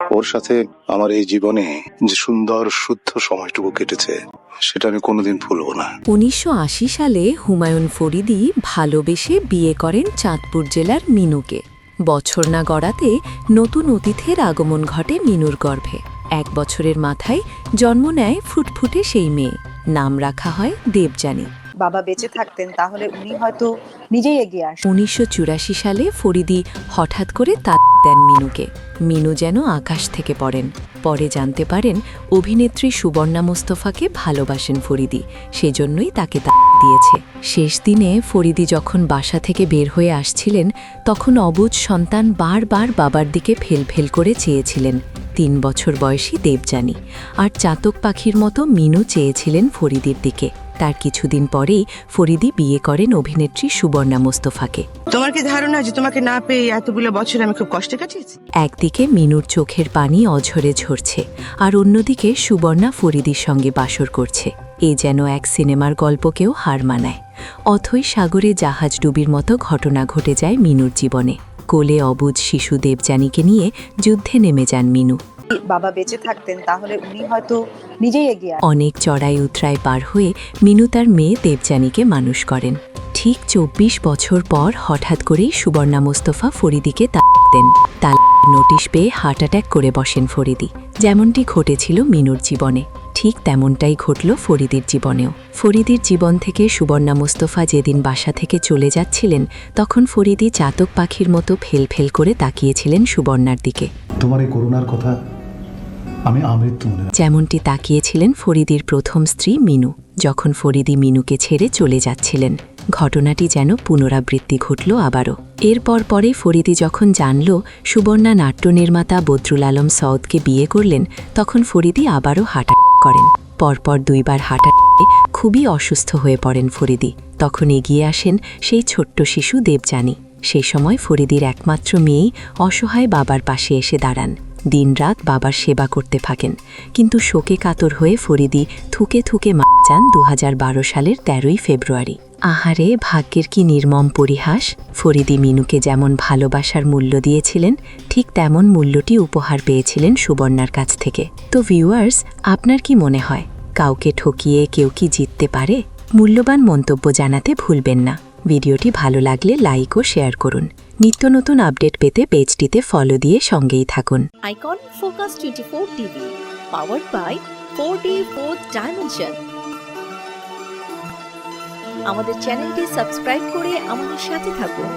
ওর সাথে আমার এই জীবনে যে সুন্দর শুদ্ধ সময়টুকু কেটেছে সেটা আমি কোনোদিন ভুলবো না। ১৯৮০ সালে হুমায়ুন ফরিদি ভালোবেসে বিয়ে করেন চাঁদপুর জেলার মিনুকে। বছর না গড়াতে নতুন অতিথের আগমন ঘটে মিনুর গর্ভে। ১ বছরের মাথায় জন্ম নেয় ফুটফুটে সেই মেয়ে। নাম রাখা হয় দেবযানী। বাবা বেঁচে থাকতেন তাহলে উনি হয়তো নিজেই এগিয়ে আসতেন। ১৯৮৪ সালে ফরিদি হঠাৎ করে তালাক দেন মিনুকে। মিনু যেন আকাশ থেকে পড়েন। পরে জানতে পারেন অভিনেত্রী সুবর্ণা মোস্তফাকে ভালোবাসেন ফরিদি, সেজন্যই তাকে তালাক দিয়েছে। শেষ দিনে ফরিদি যখন বাসা থেকে বের হয়ে আসছিলেন তখন অবুঝ সন্তান বারবার বাবার দিকে ফেল করে চেয়েছিলেন। ৩ বছর বয়সী দেবযানী আর চাতক পাখির মতো মিনু চেয়েছিলেন ফরিদির দিকে। তার কিছুদিন পরেই ফরিদি বিয়ে করেন অভিনেত্রী সুবর্ণা মোস্তফাকে। তোমার কি ধারণা যে তোমাকে না পেয়ে এতগুলো বছর আমি খুব কষ্টে কাটিয়েছি? একদিকে মিনুর চোখের পানি অঝরে ঝরছে, আর অন্যদিকে সুবর্ণা ফরিদির সঙ্গে বাসর করছে। এ যেন এক সিনেমার গল্পকেও হার মানায়। অথই সাগরে জাহাজ ডুবির মতো ঘটনা ঘটে যায় মিনুর জীবনে। কোলে অবুঝ শিশু দেবযানীকে নিয়ে যুদ্ধে নেমে যান মিনু। বাবা বেঁচে থাকতেন তাহলে উনি হয়তো নিজেই এগিয়ে আসতেন। অনেক চড়াই উতরাই পার হয়ে মিনু তার মেয়ে দেবযানীকে মানুষ করেন। ঠিক ২৪ বছর পর হঠাৎ করেই সুবর্ণা মোস্তফা ফরিদিকে তালাক দেন। তালাক নোটিশ পেয়ে হার্ট অ্যাটাক করে বসেন ফরিদি। যেমনটি ঘটেছিল মিনুর জীবনে ঠিক তেমনটাই ঘটল ফরিদির জীবনেও। ফরিদির জীবন থেকে সুবর্ণা মোস্তফা যেদিন বাসা থেকে চলে যাচ্ছিলেন তখন ফরিদি চাতক পাখির মতো ফেল করে তাকিয়েছিলেন সুবর্ণার দিকে। তোমার এই করুণার কথা আমি আমৃত্যু মনে রাখব। যেমনটি তাকিয়েছিলেন ফরিদির প্রথম স্ত্রী মিনু যখন ফরিদি মিনুকে ছেড়ে চলে যাচ্ছিলেন। ঘটনাটি যেন পুনরাবৃত্তি ঘটল আবারও। এরপর পরে ফরিদি যখন জানল সুবর্ণা নাট্য নির্মাতা বদরুল আলম সৌদকে বিয়ে করলেন তখন ফরিদি আবারও হাঁটা করেন। পরপর 2 বার হাঁটাতে খুবই অসুস্থ হয়ে পড়েন ফরিদি। তখন এগিয়ে আসেন সেই ছোট্ট শিশু দেবযানী। সেই সময় ফরিদির একমাত্র মেয়েই অসহায় বাবার পাশে এসে দাঁড়ান। দিনরাত বাবার সেবা করতে থাকেন, কিন্তু শোকে কাতর হয়ে ফরিদি থুকে মারা যান ২০১২ সালের ১৩ই ফেব্রুয়ারি। আহারে, ভাগ্যের কি নির্মম পরিহাস! ফরিদি মিনুকে যেমন ভালোবাসার মূল্য দিয়েছিলেন ঠিক তেমন মূল্যটি উপহার পেয়েছিলেন সুবর্ণার কাছ থেকে। তো ভিউয়ার্স, আপনার কি মনে হয় কাউকে ঠকিয়ে কেউ কি জিততে পারে? মূল্যবান মন্তব্য জানাতে ভুলবেন না। ভিডিওটি ভালো লাগলে লাইক ও শেয়ার করুন। নিত্য নতুন আপডেট পেতে পেজটিতে ফলো দিয়ে সঙ্গেই থাকুন। Icon focus 24 TV, powered by 4D Fourth Dimension। আমাদের চ্যানেলটি সাবস্ক্রাইব করে আমাদের সাথে থাকুন।